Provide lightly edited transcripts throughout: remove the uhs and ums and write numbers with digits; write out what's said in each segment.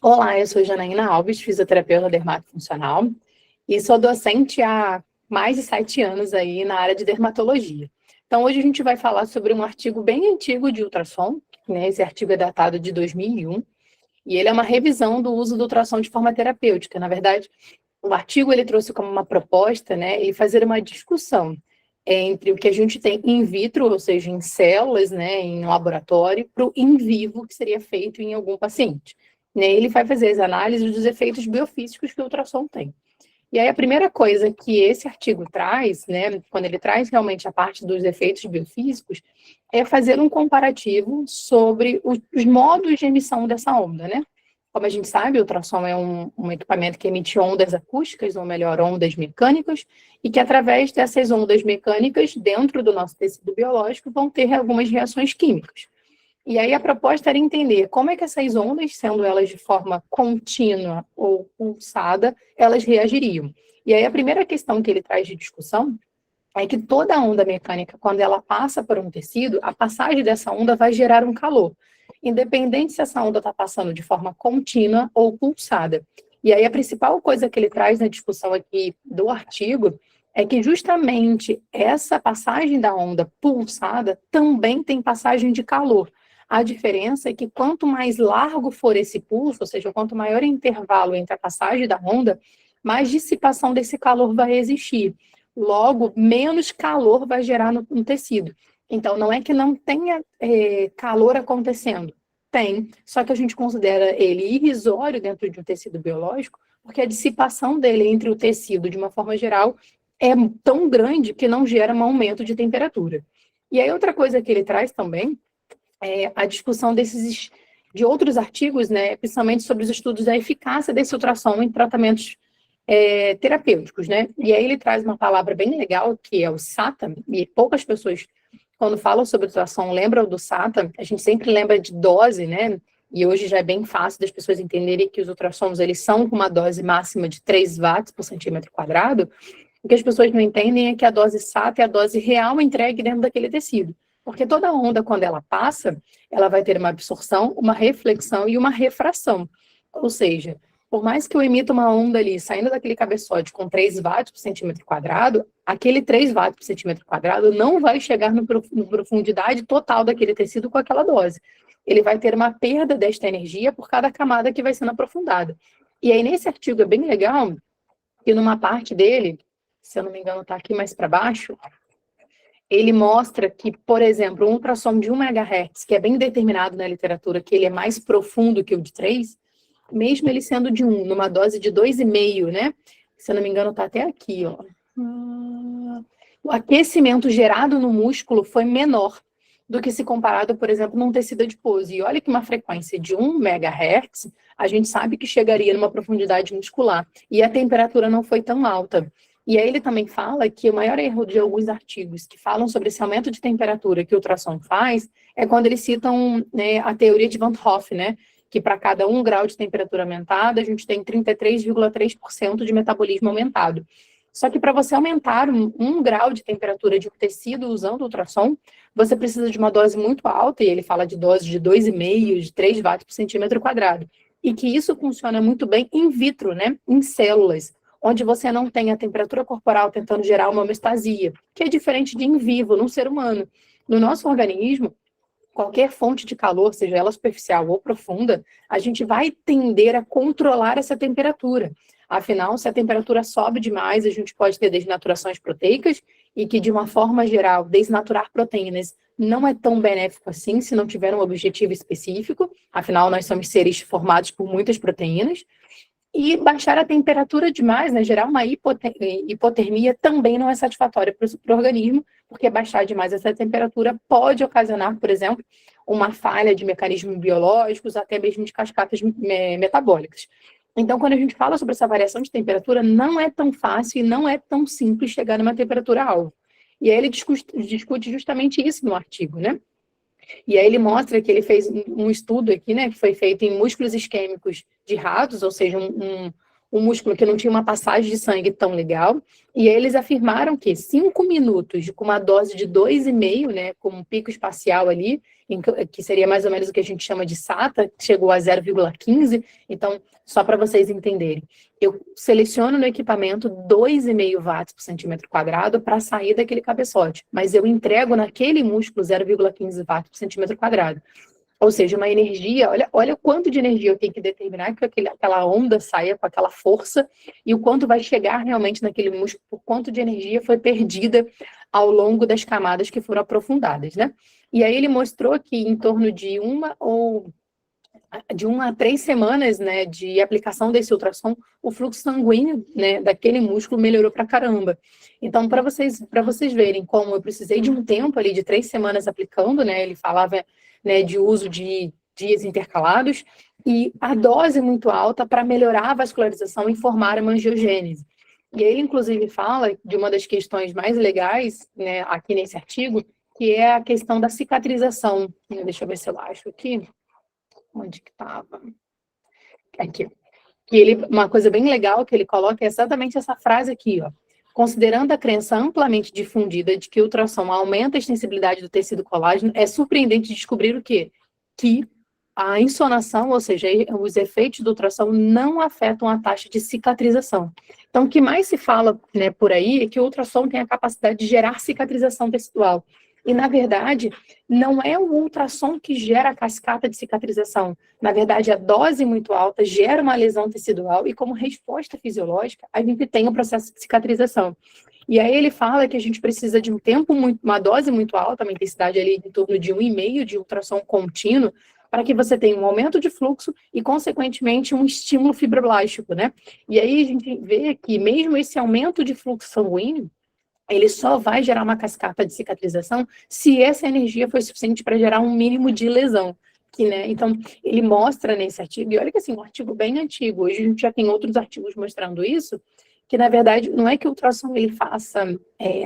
Olá, eu sou Janaína Alves, fisioterapeuta dermatofuncional e sou docente há mais de 7 anos aí na área de dermatologia. Então, hoje a gente vai falar sobre um artigo bem antigo de ultrassom, né? Esse artigo é datado de 2001 e ele é uma revisão do uso do ultrassom de forma terapêutica. Na verdade, o artigo ele trouxe como uma proposta, né, ele fazer uma discussão entre o que a gente tem in vitro, ou seja, em células, né, em laboratório, para o in vivo, que seria feito em algum paciente. Né, ele vai fazer as análises dos efeitos biofísicos que o ultrassom tem. E aí a primeira coisa que esse artigo traz, né, quando ele traz realmente a parte dos efeitos biofísicos, é fazer um comparativo sobre os modos de emissão dessa onda, né? Como a gente sabe, o ultrassom é um equipamento que emite ondas acústicas, ou melhor, ondas mecânicas, e que através dessas ondas mecânicas, dentro do nosso tecido biológico, vão ter algumas reações químicas. E aí a proposta era entender como é que essas ondas, sendo elas de forma contínua ou pulsada, elas reagiriam. E aí a primeira questão que ele traz de discussão é que toda onda mecânica, quando ela passa por um tecido, a passagem dessa onda vai gerar um calor, independente se essa onda está passando de forma contínua ou pulsada. E aí a principal coisa que ele traz na discussão aqui do artigo é que justamente essa passagem da onda pulsada também tem passagem de calor. A diferença é que quanto mais largo for esse pulso, ou seja, quanto maior o intervalo entre a passagem da onda, mais dissipação desse calor vai existir. Logo, menos calor vai gerar no tecido. Então, não é que não tenha calor acontecendo. Tem, só que a gente considera ele irrisório dentro de um tecido biológico, porque a dissipação dele entre o tecido, de uma forma geral, é tão grande que não gera um aumento de temperatura. E aí, outra coisa que ele traz também é a discussão de outros artigos, né, principalmente sobre os estudos da eficácia desse ultrassom em tratamentos terapêuticos, né? E aí ele traz uma palavra bem legal, que é o SATA, e poucas pessoas, quando falam sobre ultrassom, lembram do SATA. A gente sempre lembra de dose, né? E hoje já é bem fácil das pessoas entenderem que os ultrassons, eles são com uma dose máxima de 3 watts por centímetro quadrado. O que as pessoas não entendem é que a dose SATA é a dose real entregue dentro daquele tecido. Porque toda onda, quando ela passa, ela vai ter uma absorção, uma reflexão e uma refração. Ou seja, por mais que eu emita uma onda ali, saindo daquele cabeçote com 3 watts por centímetro quadrado, aquele 3 watts por centímetro quadrado não vai chegar na profundidade total daquele tecido com aquela dose. Ele vai ter uma perda desta energia por cada camada que vai sendo aprofundada. E aí, nesse artigo é bem legal, que numa parte dele, se eu não me engano, está aqui mais para baixo, ele mostra que, por exemplo, um ultrassom de 1 MHz, que é bem determinado na literatura, que ele é mais profundo que o de 3, mesmo ele sendo de 1, numa dose de 2,5, né? Se eu não me engano, está até aqui, ó. O aquecimento gerado no músculo foi menor do que se comparado, por exemplo, num tecido adiposo. E olha que uma frequência de 1 MHz, a gente sabe que chegaria numa profundidade muscular. E a temperatura não foi tão alta. E aí ele também fala que o maior erro de alguns artigos que falam sobre esse aumento de temperatura que o ultrassom faz é quando eles citam, né, a teoria de Van Hoff, né? Que para cada 1 grau de temperatura aumentada, a gente tem 33,3% de metabolismo aumentado. Só que para você aumentar um grau de temperatura de um tecido usando ultrassom, você precisa de uma dose muito alta, e ele fala de dose de 2,5, de 3 watts por centímetro quadrado. E que isso funciona muito bem in vitro, né? Em células, onde você não tem a temperatura corporal tentando gerar uma homeostasia, que é diferente de in vivo, num ser humano. No nosso organismo, qualquer fonte de calor, seja ela superficial ou profunda, a gente vai tender a controlar essa temperatura. Afinal, se a temperatura sobe demais, a gente pode ter desnaturações proteicas e que, de uma forma geral, desnaturar proteínas não é tão benéfico assim se não tiver um objetivo específico. Afinal, nós somos seres formados por muitas proteínas. E baixar a temperatura demais, né, gerar uma hipotermia também não é satisfatória para o organismo, porque baixar demais essa temperatura pode ocasionar, por exemplo, uma falha de mecanismos biológicos, até mesmo de cascatas metabólicas. Então, quando a gente fala sobre essa variação de temperatura, não é tão fácil e não é tão simples chegar numa temperatura-alvo. E aí ele discute justamente isso no artigo, né? E aí ele mostra que ele fez um estudo aqui, né, que foi feito em músculos isquêmicos de ratos, ou seja, um músculo que não tinha uma passagem de sangue tão legal, e aí eles afirmaram que 5 minutos com uma dose de 2,5, né, com um pico espacial ali, que seria mais ou menos o que a gente chama de SATA, chegou a 0,15. Então, só para vocês entenderem, eu seleciono no equipamento 2,5 watts por centímetro quadrado para sair daquele cabeçote, mas eu entrego naquele músculo 0,15 watts por centímetro quadrado. Ou seja, uma energia, olha o quanto de energia eu tenho que determinar que aquela onda saia com aquela força e o quanto vai chegar realmente naquele músculo, por quanto de energia foi perdida ao longo das camadas que foram aprofundadas, né? E aí ele mostrou que em torno de 1 a 3 semanas, né, de aplicação desse ultrassom, o fluxo sanguíneo, né, daquele músculo melhorou pra caramba. Então, para vocês verem como eu precisei de um tempo ali de 3 semanas aplicando, né, ele falava, né, de uso de dias intercalados, e a dose muito alta para melhorar a vascularização e formar a angiogênese. E ele, inclusive, fala de uma das questões mais legais, né, aqui nesse artigo, que é a questão da cicatrização. Deixa eu ver se eu acho aqui. Onde que estava? Aqui. Uma coisa bem legal que ele coloca é exatamente essa frase aqui, ó. Considerando a crença amplamente difundida de que o ultrassom aumenta a extensibilidade do tecido colágeno, é surpreendente descobrir o quê? Que a insonação, ou seja, os efeitos do ultrassom não afetam a taxa de cicatrização. Então, o que mais se fala, né, por aí é que o ultrassom tem a capacidade de gerar cicatrização tecidual. E, na verdade, não é o ultrassom que gera a cascata de cicatrização. Na verdade, a dose muito alta gera uma lesão tecidual e, como resposta fisiológica, a gente tem o processo de cicatrização. E aí ele fala que a gente precisa de uma dose muito alta, uma intensidade ali em torno de 1,5 de ultrassom contínuo, para que você tenha um aumento de fluxo e, consequentemente, um estímulo fibroblástico, né? E aí a gente vê que mesmo esse aumento de fluxo sanguíneo, ele só vai gerar uma cascata de cicatrização se essa energia for suficiente para gerar um mínimo de lesão. Né? Então, ele mostra nesse artigo, e olha que assim, um artigo bem antigo, hoje a gente já tem outros artigos mostrando isso, que na verdade não é que o ultrassom ele faça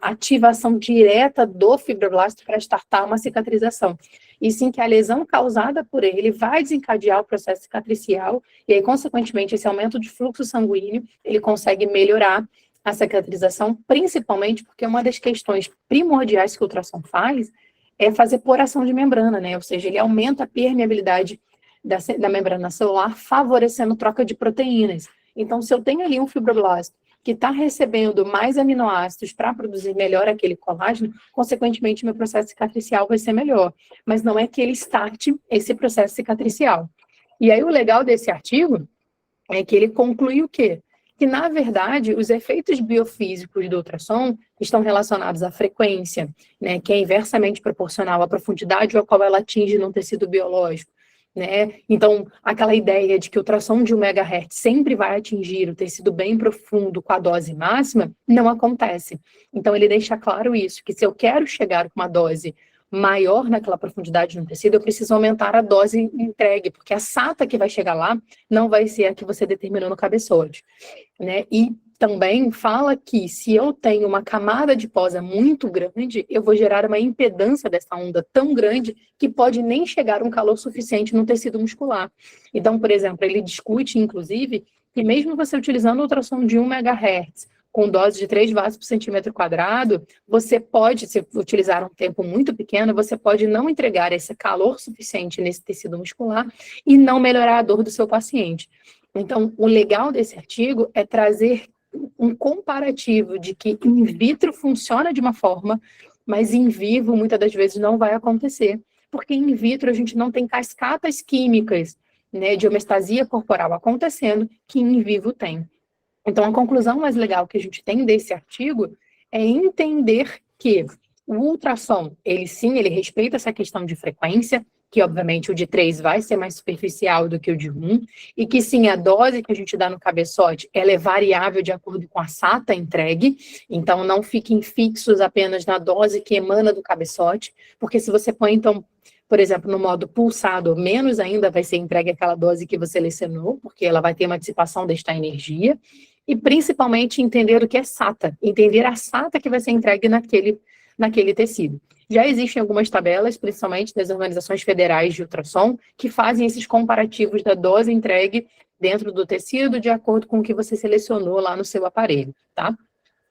ativação direta do fibroblasto para startar uma cicatrização, e sim que a lesão causada por ele vai desencadear o processo cicatricial, e aí, consequentemente, esse aumento de fluxo sanguíneo, ele consegue melhorar a cicatrização, principalmente porque uma das questões primordiais que o ultrassom faz é fazer poração de membrana, né? Ou seja, ele aumenta a permeabilidade da membrana celular, favorecendo troca de proteínas. Então, se eu tenho ali um fibroblasto que está recebendo mais aminoácidos para produzir melhor aquele colágeno, consequentemente, meu processo cicatricial vai ser melhor. Mas não é que ele starte esse processo cicatricial. E aí, o legal desse artigo é que ele conclui o quê? Que, na verdade, os efeitos biofísicos do ultrassom estão relacionados à frequência, né, que é inversamente proporcional à profundidade a qual ela atinge num tecido biológico, né? Então, aquela ideia de que o ultrassom de 1 MHz sempre vai atingir o tecido bem profundo com a dose máxima, não acontece. Então, ele deixa claro isso, que se eu quero chegar com uma dose maior naquela profundidade no tecido, eu preciso aumentar a dose entregue, porque a SATA que vai chegar lá não vai ser a que você determinou no cabeçote, né? E também fala que se eu tenho uma camada adiposa muito grande, eu vou gerar uma impedância dessa onda tão grande que pode nem chegar um calor suficiente no tecido muscular. Então, por exemplo, ele discute, inclusive, que mesmo você utilizando ultrassom de 1 MHz, com dose de 3 watts por centímetro quadrado, você pode, se utilizar um tempo muito pequeno, você pode não entregar esse calor suficiente nesse tecido muscular e não melhorar a dor do seu paciente. Então, o legal desse artigo é trazer um comparativo de que in vitro funciona de uma forma, mas em vivo, muitas das vezes, não vai acontecer, porque in vitro a gente não tem cascatas químicas, né, de homeostasia corporal acontecendo, que em vivo tem. Então, a conclusão mais legal que a gente tem desse artigo é entender que o ultrassom, ele respeita essa questão de frequência, que obviamente o de 3 vai ser mais superficial do que o de 1, e que sim, a dose que a gente dá no cabeçote, ela é variável de acordo com a SATA entregue, então não fiquem fixos apenas na dose que emana do cabeçote, porque se você põe, então, por exemplo, no modo pulsado, menos ainda vai ser entregue aquela dose que você selecionou, porque ela vai ter uma dissipação desta energia, e principalmente entender o que é SATA, entender a SATA que vai ser entregue naquele tecido. Já existem algumas tabelas, principalmente das organizações federais de ultrassom, que fazem esses comparativos da dose entregue dentro do tecido de acordo com o que você selecionou lá no seu aparelho, tá?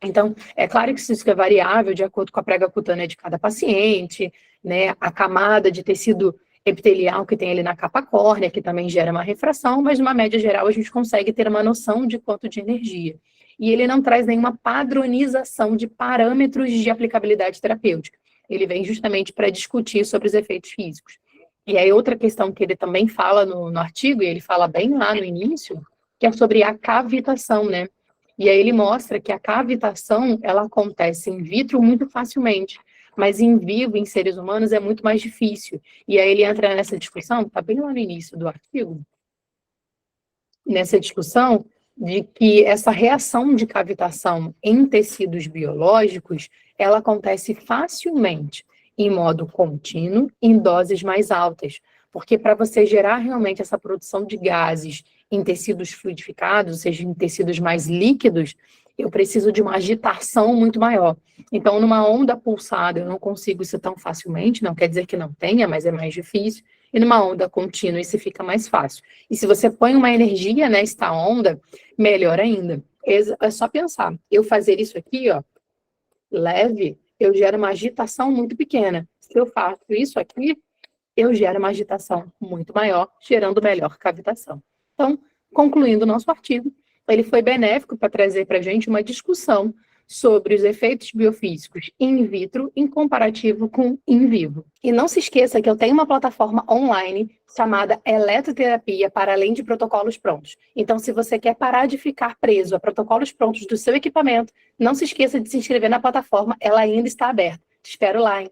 Então, é claro que isso é variável de acordo com a prega cutânea de cada paciente, né, a camada de tecido epitelial que tem ali na capa córnea, que também gera uma refração, mas numa média geral a gente consegue ter uma noção de quanto de energia. E ele não traz nenhuma padronização de parâmetros de aplicabilidade terapêutica. Ele vem justamente para discutir sobre os efeitos físicos. E aí outra questão que ele também fala no artigo, e ele fala bem lá no início, que é sobre a cavitação, né? E aí ele mostra que a cavitação, ela acontece in vitro muito facilmente, mas em vivo, em seres humanos, é muito mais difícil. E aí ele entra nessa discussão, está bem lá no início do artigo, nessa discussão de que essa reação de cavitação em tecidos biológicos, ela acontece facilmente, em modo contínuo, em doses mais altas. Porque para você gerar realmente essa produção de gases em tecidos fluidificados, ou seja, em tecidos mais líquidos, eu preciso de uma agitação muito maior. Então, numa onda pulsada, eu não consigo isso tão facilmente, não quer dizer que não tenha, mas é mais difícil. E numa onda contínua, isso fica mais fácil. E se você põe uma energia nesta onda, melhor ainda. É só pensar, eu fazer isso aqui, ó, leve, eu gero uma agitação muito pequena. Se eu faço isso aqui, eu gero uma agitação muito maior, gerando melhor cavitação. Então, concluindo o nosso artigo, ele foi benéfico para trazer para a gente uma discussão sobre os efeitos biofísicos in vitro em comparativo com in vivo. E não se esqueça que eu tenho uma plataforma online chamada Eletroterapia para além de protocolos prontos. Então, se você quer parar de ficar preso a protocolos prontos do seu equipamento, não se esqueça de se inscrever na plataforma, ela ainda está aberta. Te espero lá, hein?